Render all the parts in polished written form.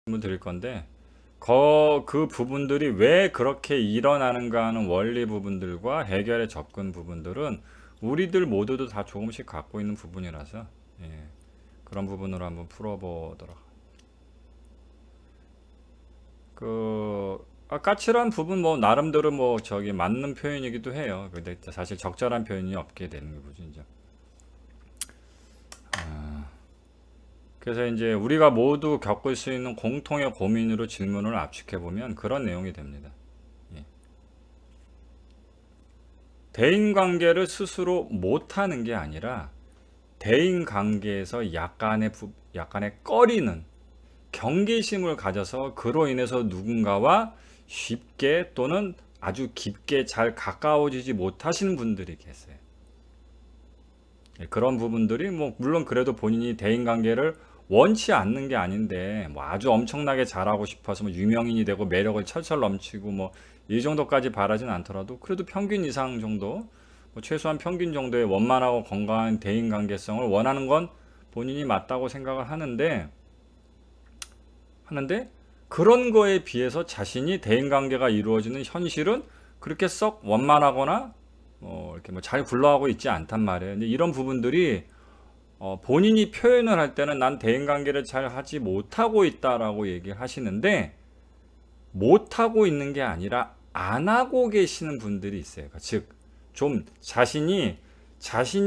질문 드릴 건데 그 부분들이 왜 그렇게 일어나는가 하는 원리 부분들과 해결의 접근 부분들은 우리들 모두도 다 조금씩 갖고 있는 부분이라서 예, 그런 부분으로 한번 풀어보도록. 까칠한 부분 뭐 나름대로 뭐 저기 맞는 표현이기도 해요. 근데 사실 적절한 표현이 없게 되는 거죠 이제. 그래서 이제 우리가 모두 겪을 수 있는 공통의 고민으로 질문을 압축해 보면 그런 내용이 됩니다. 예. 대인 관계를 스스로 못하는 게 아니라 대인 관계에서 약간의 꺼리는 경계심을 가져서 그로 인해서 누군가와 쉽게 또는 아주 깊게 잘 가까워지지 못하시는 분들이 계세요. 예, 그런 부분들이 뭐 물론 그래도 본인이 대인관계를 원치 않는 게 아닌데 뭐 아주 엄청나게 잘하고 싶어서 뭐 유명인이 되고 매력을 철철 넘치고 뭐 이 정도까지 바라진 않더라도 그래도 평균 이상 정도 뭐 최소한 평균 정도의 원만하고 건강한 대인관계성을 원하는 건 본인이 맞다고 생각을 하는데 그런 거에 비해서 자신이 대인관계가 이루어지는 현실은 그렇게 썩 원만하거나 이렇게 뭐 잘 굴러가고 있지 않단 말이에요. 근데 이런 부분들이 본인이 표현을 할 때는 난 대인관계를 잘 하지 못하고 있다라고 얘기를 하시는데 못하고 있는 게 아니라 안 하고 계시는 분들이 있어요. 그러니까 즉, 좀 자신이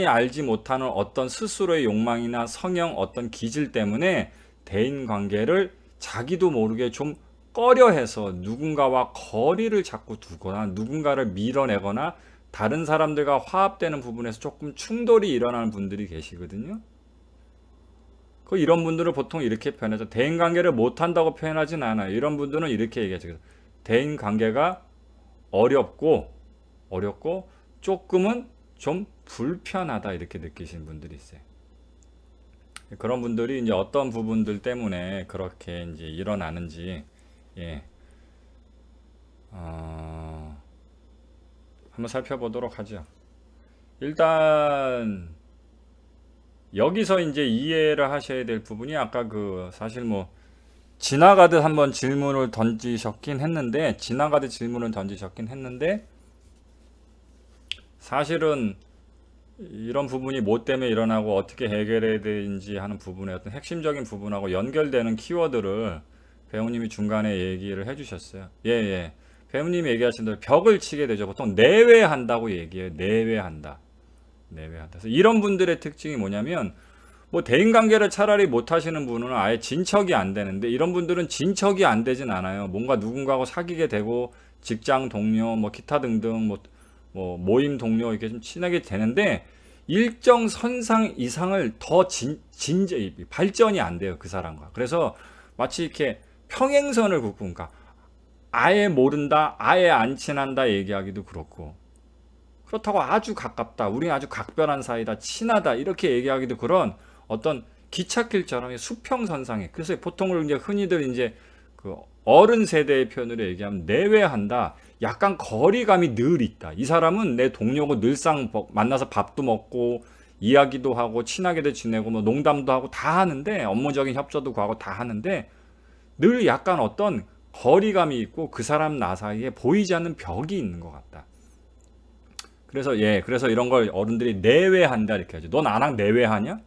알지 못하는 어떤 스스로의 욕망이나 성형 어떤 기질 때문에 대인관계를 자기도 모르게 좀 꺼려해서 누군가와 거리를 자꾸 두거나 누군가를 밀어내거나 다른 사람들과 화합되는 부분에서 조금 충돌이 일어나는 분들이 계시거든요. 이런 분들을 보통 이렇게 표현하죠. 대인관계를 못한다고 표현하진 않아요. 이런 분들은 이렇게 얘기하죠. 대인관계가 어렵고 조금은 좀 불편하다 이렇게 느끼시는 분들이 있어요. 그런 분들이 이제 어떤 부분들 때문에 그렇게 이제 일어나는지 예, 한번 살펴보도록 하죠. 일단 여기서 이제 이해를 하셔야 될 부분이 아까 사실 뭐 지나가듯 한번 질문을 던지셨긴 했는데 사실은 이런 부분이 뭐 때문에 일어나고 어떻게 해결해야 되는지 하는 부분의 어떤 핵심적인 부분하고 연결되는 키워드를 배우님이 중간에 얘기를 해주셨어요. 예, 예. 배우님이 얘기하신 대로 벽을 치게 되죠. 보통 내외한다고 얘기해요. 내외한다. 그래서 이런 분들의 특징이 뭐냐면 뭐 대인관계를 차라리 못하시는 분은 아예 진척이 안 되는데 이런 분들은 진척이 안 되진 않아요. 뭔가 누군가하고 사귀게 되고 직장 동료 뭐 기타 등등 뭐 모임 동료 이렇게 좀 친하게 되는데 일정 선상 이상을 더 발전이 안 돼요. 그 사람과. 그래서 마치 이렇게 평행선을 긋고 그러니까 아예 모른다, 아예 안 친한다 얘기하기도 그렇고 그렇다고 아주 가깝다, 우리는 아주 각별한 사이다, 친하다 이렇게 얘기하기도 그런 어떤 기찻길처럼 수평선상에 그래서 보통 이제 흔히들 이제 그 어른 세대의 표현으로 얘기하면 내외한다. 약간 거리감이 늘 있다. 이 사람은 내 동료고 늘상 만나서 밥도 먹고 이야기도 하고 친하게도 지내고 뭐 농담도 하고 다 하는데 업무적인 협조도 구하고 다 하는데 늘 약간 어떤 거리감이 있고 그 사람 나 사이에 보이지 않는 벽이 있는 것 같다. 그래서 이런 걸 어른들이 내외한다 이렇게 하죠. 넌 나랑 내외하냐?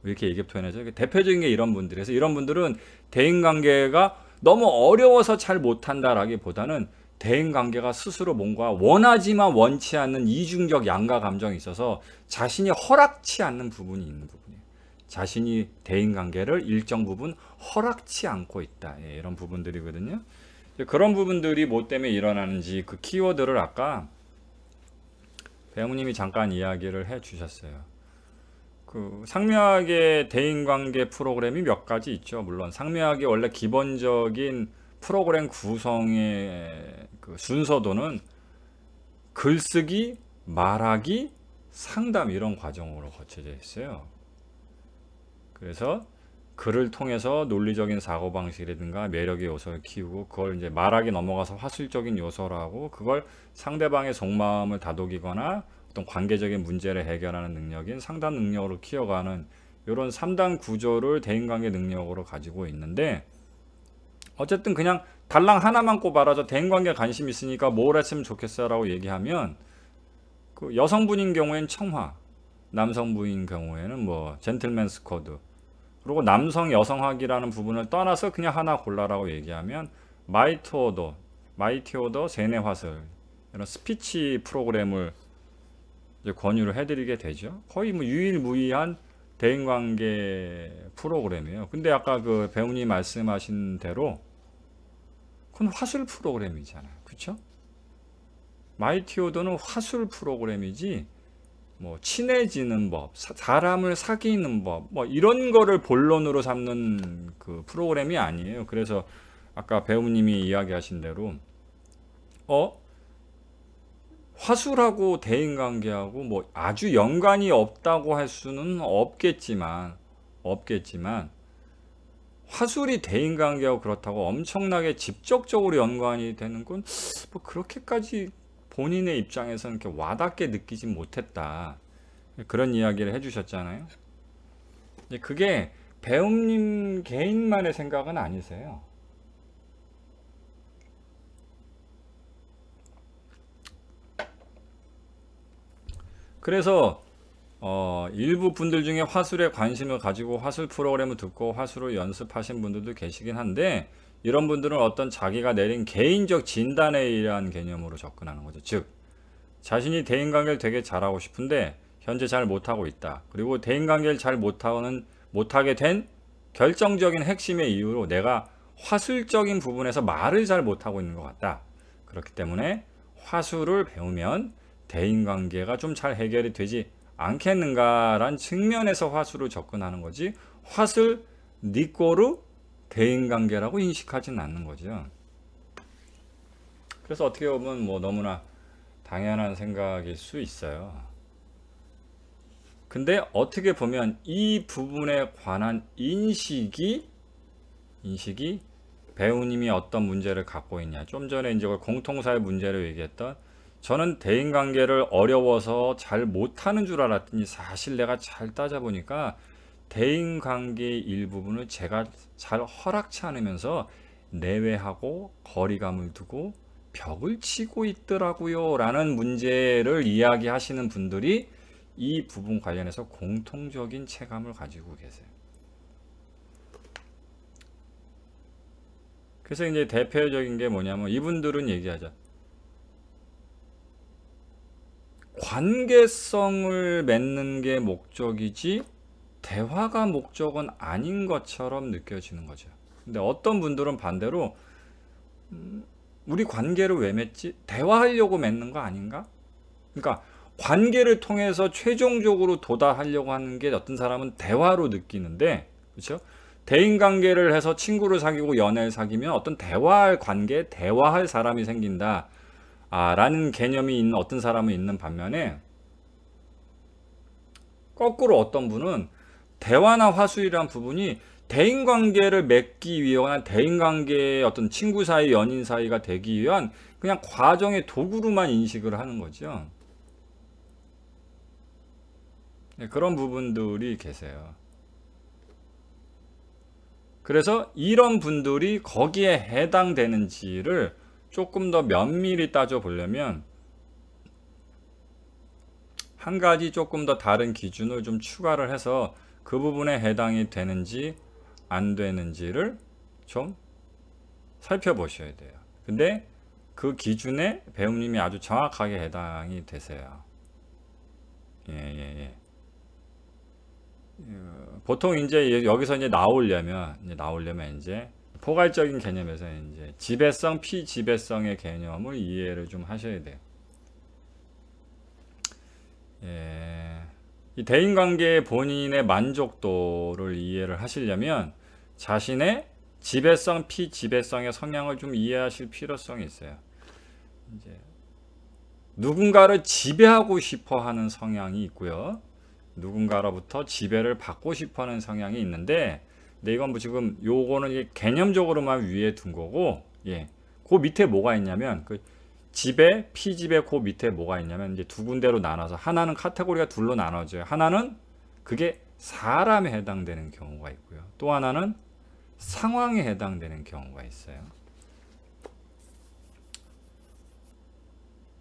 이렇게 얘기 표현하죠. 대표적인 게 이런 분들. 그래서 이런 분들은 대인관계가 너무 어려워서 잘 못한다라기보다는 대인관계가 스스로 뭔가 원하지만 원치 않는 이중적 양가 감정이 있어서 자신이 허락치 않는 부분이 있는 부분이에요. 자신이 대인관계를 일정 부분 허락치 않고 있다. 예, 이런 부분들이거든요. 그런 부분들이 뭐 때문에 일어나는지 그 키워드를 아까 배우님이 잠깐 이야기를 해 주셨어요. 상미학의 대인관계 프로그램이 몇 가지 있죠. 물론 상미학의 원래 기본적인 프로그램 구성의 순서도는 글쓰기, 말하기, 상담 이런 과정으로 거쳐져 있어요. 그래서 글을 통해서 논리적인 사고방식이라든가 매력의 요소를 키우고 그걸 이제 말하기 넘어가서 화술적인 요소로 하고 그걸 상대방의 속마음을 다독이거나 어떤 관계적인 문제를 해결하는 능력인 상담 능력으로 키워가는 이런 3단 구조를 대인관계 능력으로 가지고 있는데 어쨌든 그냥 달랑 하나만 꼽아라. 저 대인관계 관심 있으니까 뭘 했으면 좋겠어 라고 얘기하면 그 여성분인 경우엔 청화, 남성분인 경우에는 뭐 젠틀맨스 코드, 그리고 남성 여성학이라는 부분을 떠나서 그냥 하나 골라라고 얘기하면 마이티 오더 세뇌 화술 이런 스피치 프로그램을 이제 권유를 해드리게 되죠. 거의 뭐 유일무이한 대인관계 프로그램이에요. 근데 아까 그 배우님 말씀하신 대로 그건 화술 프로그램이잖아요. 그쵸? 마이티 오더는 화술 프로그램이지 뭐 친해지는 법, 사람을 사귀는 법, 뭐 이런 거를 본론으로 삼는 그 프로그램이 아니에요. 그래서 아까 배우님이 이야기하신 대로 화술하고 대인관계하고 뭐 아주 연관이 없다고 할 수는 없겠지만 화술이 대인관계하고 그렇다고 엄청나게 직접적으로 연관이 되는 건 뭐 그렇게까지 본인의 입장에서는 이렇게 와닿게 느끼진 못했다. 그런 이야기를 해주셨잖아요. 그게 배우님 개인만의 생각은 아니세요. 그래서 일부 분들 중에 화술에 관심을 가지고 화술 프로그램을 듣고 화술을 연습하신 분들도 계시긴 한데 이런 분들은 어떤 자기가 내린 개인적 진단에 의한 개념으로 접근하는 거죠. 즉 자신이 대인관계를 되게 잘하고 싶은데 현재 잘 못하고 있다. 그리고 대인관계를 잘 못하게 된 결정적인 핵심의 이유로 내가 화술적인 부분에서 말을 잘 못하고 있는 것 같다. 그렇기 때문에 화술을 배우면 대인관계가 좀 잘 해결이 되지 않겠는가라는 측면에서 화술을 접근하는 거지 화술 니꼬르 대인관계라고 인식하지는 않는 거죠. 그래서 어떻게 보면 뭐 너무나 당연한 생각일 수 있어요. 근데 어떻게 보면 이 부분에 관한 인식이 배우님이 어떤 문제를 갖고 있냐, 좀 전에 이제 공통사의 문제를 얘기했던 저는 대인관계를 어려워서 잘 못하는 줄 알았더니 사실 내가 잘 따져보니까 대인관계의 일부분을 제가 잘 허락치 않으면서 내외하고 거리감을 두고 벽을 치고 있더라고요 라는 문제를 이야기하시는 분들이 이 부분 관련해서 공통적인 체감을 가지고 계세요. 그래서 이제 대표적인 게 뭐냐면 이분들은 얘기하죠. 관계성을 맺는 게 목적이지 대화가 목적은 아닌 것처럼 느껴지는 거죠. 근데 어떤 분들은 반대로 우리 관계를 왜 맺지? 대화하려고 맺는 거 아닌가? 그러니까 관계를 통해서 최종적으로 도달하려고 하는 게 어떤 사람은 대화로 느끼는데, 그렇죠? 대인관계를 해서 친구를 사귀고 연애를 사귀면 어떤 대화할 관계, 대화할 사람이 생긴다. 라는 개념이 있는 어떤 사람은 있는 반면에 거꾸로 어떤 분은 대화나 화술이란 부분이 대인관계를 맺기 위한 대인관계의 어떤 친구 사이, 연인 사이가 되기 위한 그냥 과정의 도구로만 인식을 하는 거죠. 네, 그런 부분들이 계세요. 그래서 이런 분들이 거기에 해당되는지를 조금 더 면밀히 따져보려면 한 가지 조금 더 다른 기준을 좀 추가를 해서 그 부분에 해당이 되는지 안 되는지를 좀 살펴보셔야 돼요. 근데 그 기준에 배우님이 아주 정확하게 해당이 되세요. 보통 이제 여기서 이제 나오려면 이제 포괄적인 개념에서 이제 지배성, 피지배성의 개념을 이해를 좀 하셔야 돼요. 이 대인관계의 본인의 만족도를 이해를 하시려면 자신의 지배성, 피지배성의 성향을 좀 이해하실 필요성이 있어요. 이제 누군가를 지배하고 싶어 하는 성향이 있고요. 누군가로부터 지배를 받고 싶어 하는 성향이 있는데, 근데 이건 뭐 지금 요거는 개념적으로만 위에 둔 거고, 그 밑에 뭐가 있냐면, 그 지배, 피지배 그 밑에 뭐가 있냐면, 이제 두 군데로 나눠서, 하나는 카테고리가 둘로 나눠져요. 하나는 그게 사람에 해당되는 경우가 있고요. 또 하나는 상황에 해당되는 경우가 있어요.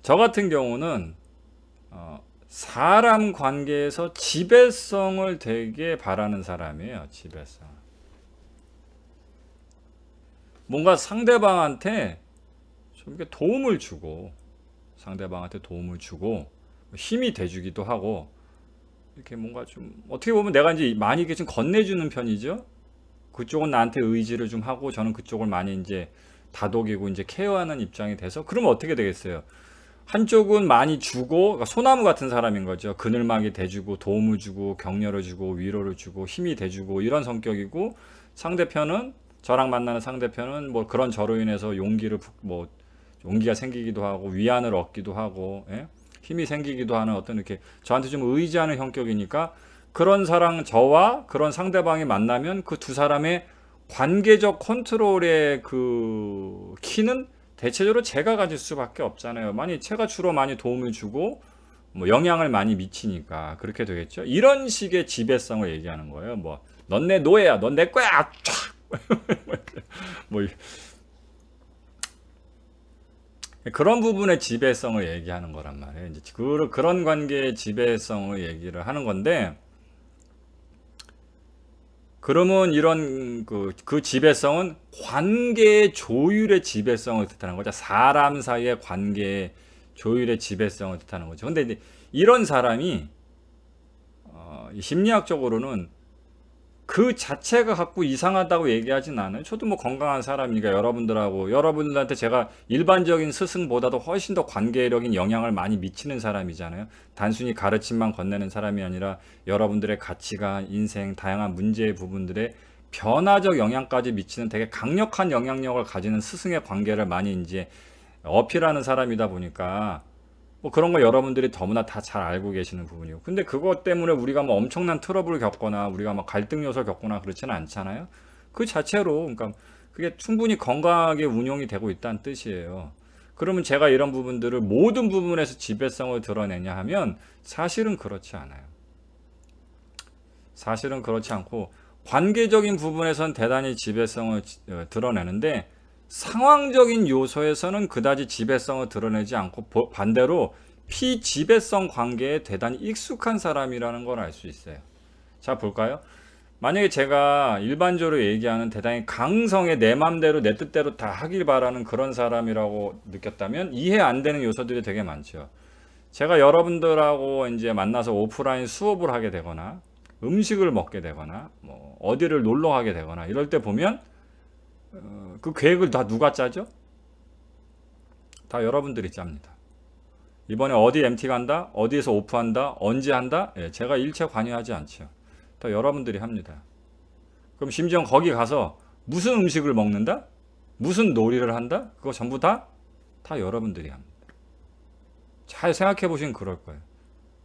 저 같은 경우는 사람 관계에서 지배성을 되게 바라는 사람이에요. 지배성. 뭔가 상대방한테 좀 이렇게 도움을 주고, 상대방한테 도움을 주고 힘이 돼주기도 하고, 이렇게 뭔가 좀 어떻게 보면 내가 이제 많이 이렇게 좀 건네주는 편이죠. 그쪽은 나한테 의지를 좀 하고 저는 그쪽을 많이 이제 다독이고 이제 케어하는 입장이 돼서, 그러면 어떻게 되겠어요? 한쪽은 많이 주고, 그러니까 소나무 같은 사람인 거죠. 그늘막이 돼주고 도움을 주고 격려를 주고 위로를 주고 힘이 돼주고 이런 성격이고, 상대편은, 저랑 만나는 상대편은 뭐 그런 저로 인해서 용기가 생기기도 하고 위안을 얻기도 하고, 예? 힘이 생기기도 하는 어떤 이렇게 저한테 좀 의지하는 성격이니까, 그런 사람, 저와 그런 상대방이 만나면 그 두 사람의 관계적 컨트롤의 그 키는 대체적으로 제가 가질 수밖에 없잖아요. 제가 주로 많이 도움을 주고 뭐 영향을 많이 미치니까 그렇게 되겠죠. 이런 식의 지배성을 얘기하는 거예요. 뭐 넌 내 노예야, 넌 내 거야, 촥! 뭐 그런 부분의 지배성을 얘기하는 거란 말이에요. 이제 그런 관계의 지배성을 얘기를 하는 건데, 그러면 이런 그 지배성은 관계의 조율의 지배성을 뜻하는 거죠. 사람 사이의 관계의 조율의 지배성을 뜻하는 거죠. 근데 이제 이런 사람이 심리학적으로는 그 자체가 갖고 이상하다고 얘기하진 않아요. 저도 뭐 건강한 사람이니까 여러분들한테 제가 일반적인 스승보다도 훨씬 더 관계적인 영향을 많이 미치는 사람이잖아요. 단순히 가르침만 건네는 사람이 아니라 여러분들의 가치관, 인생, 다양한 문제의 부분들에 변화적 영향까지 미치는 되게 강력한 영향력을 가지는 스승의 관계를 많이 이제 어필하는 사람이다 보니까, 뭐 그런 거 여러분들이 너무나 다 잘 알고 계시는 부분이고, 근데 그것 때문에 우리가 뭐 엄청난 트러블을 겪거나 우리가 막 갈등 요소를 겪거나 그렇지는 않잖아요. 그 자체로, 그러니까 그게 충분히 건강하게 운용이 되고 있다는 뜻이에요. 그러면 제가 이런 부분들을 모든 부분에서 지배성을 드러내냐 하면 사실은 그렇지 않아요. 사실은 그렇지 않고, 관계적인 부분에서는 대단히 지배성을 드러내는데, 상황적인 요소에서는 그다지 지배성을 드러내지 않고 반대로 피지배성 관계에 대단히 익숙한 사람이라는 걸 알 수 있어요. 자, 볼까요? 만약에 제가 일반적으로 얘기하는 대단히 강성의 내 맘대로 내 뜻대로 다 하길 바라는 그런 사람이라고 느꼈다면 이해 안 되는 요소들이 되게 많죠. 제가 여러분들하고 이제 만나서 오프라인 수업을 하게 되거나 음식을 먹게 되거나 뭐 어디를 놀러 가게 되거나 이럴 때 보면 그 계획을 다 누가 짜죠? 다 여러분들이 짭니다. 이번에 어디 MT 간다, 어디에서 오프한다, 언제 한다, 제가 일체 관여하지 않죠. 다 여러분들이 합니다. 그럼 심지어 거기 가서 무슨 음식을 먹는다, 무슨 놀이를 한다, 그거 전부 다 여러분들이 합니다. 잘 생각해 보시면 그럴 거예요.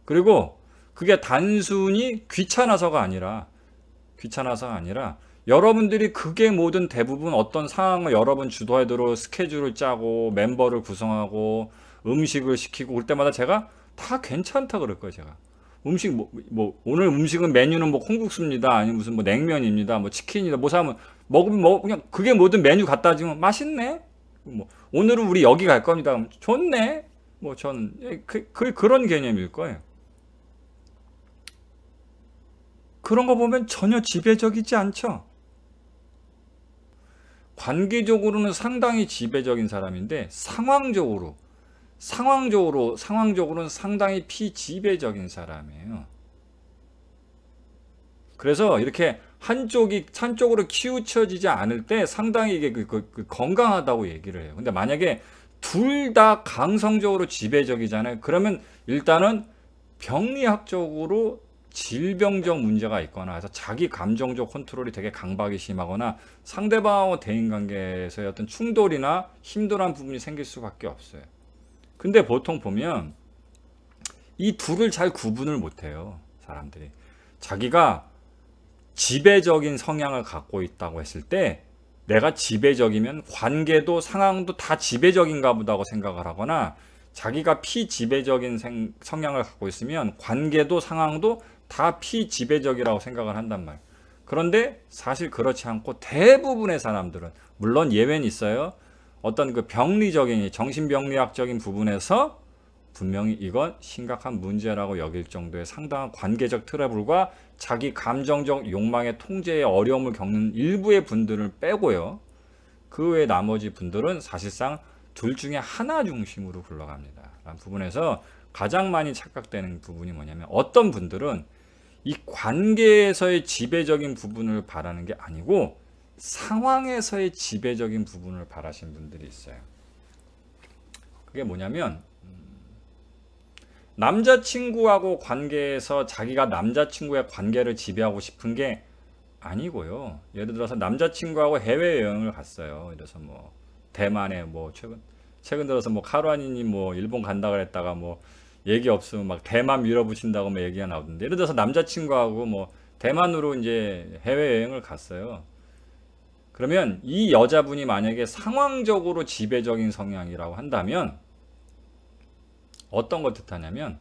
그리고 그게 단순히 귀찮아서가 아니라 여러분들이 그게 모든 대부분 어떤 상황을 여러분 주도하도록 스케줄을 짜고 멤버를 구성하고 음식을 시키고 그럴 때마다 제가 다 괜찮다 그럴 거예요. 제가 음식 오늘 음식은 메뉴는 뭐 콩국수입니다, 아니면 무슨 뭐 냉면입니다, 뭐 치킨이다, 뭐 사면 먹으면 뭐 그냥 그게 모든 메뉴 갖다 주면 맛있네. 뭐 오늘은 우리 여기 갈 겁니다. 그럼 좋네. 뭐 저는 그런 개념일 거예요. 그런 거 보면 전혀 지배적이지 않죠. 관계적으로는 상당히 지배적인 사람인데 상황적으로는 상당히 피지배적인 사람이에요. 그래서 이렇게 한쪽으로 치우쳐지지 않을 때 상당히 이게 건강하다고 얘기를 해요. 근데 만약에 둘 다 강성적으로 지배적이잖아요. 그러면 일단은 병리학적으로 질병적 문제가 있거나 해서 자기 감정적 컨트롤이 되게 강박이 심하거나 상대방하고 대인관계에서의 어떤 충돌이나 힘들한 부분이 생길 수밖에 없어요. 근데 보통 보면 이 둘을 잘 구분을 못해요. 사람들이 자기가 지배적인 성향을 갖고 있다고 했을 때 내가 지배적이면 관계도 상황도 다 지배적인가 보다고 생각을 하거나, 자기가 피지배적인 성향을 갖고 있으면 관계도 상황도 다 피지배적이라고 생각을 한단 말이에요. 그런데 사실 그렇지 않고 대부분의 사람들은, 물론 예외는 있어요. 어떤 그 병리적인, 정신병리학적인 부분에서 분명히 이건 심각한 문제라고 여길 정도의 상당한 관계적 트러블과 자기 감정적 욕망의 통제에 어려움을 겪는 일부의 분들을 빼고요. 그 외 나머지 분들은 사실상 둘 중에 하나 중심으로 굴러갑니다. 라는 부분에서 가장 많이 착각되는 부분이 뭐냐면, 어떤 분들은 이 관계에서의 지배적인 부분을 바라는 게 아니고 상황에서의 지배적인 부분을 바라시는 분들이 있어요. 그게 뭐냐면, 남자친구하고 관계에서 자기가 남자친구의 관계를 지배하고 싶은 게 아니고요. 예를 들어서 남자친구하고 해외여행을 갔어요. 그래서 뭐 대만에 뭐 최근 들어서 뭐 카루아니님 뭐 일본 간다 그랬다가 뭐 얘기 없으면 막 대만 밀어붙인다고 뭐 얘기가 나오던데, 예를 들어서 남자친구하고 뭐 대만으로 이제 해외여행을 갔어요. 그러면 이 여자분이 만약에 상황적으로 지배적인 성향이라고 한다면 어떤 걸 뜻하냐면,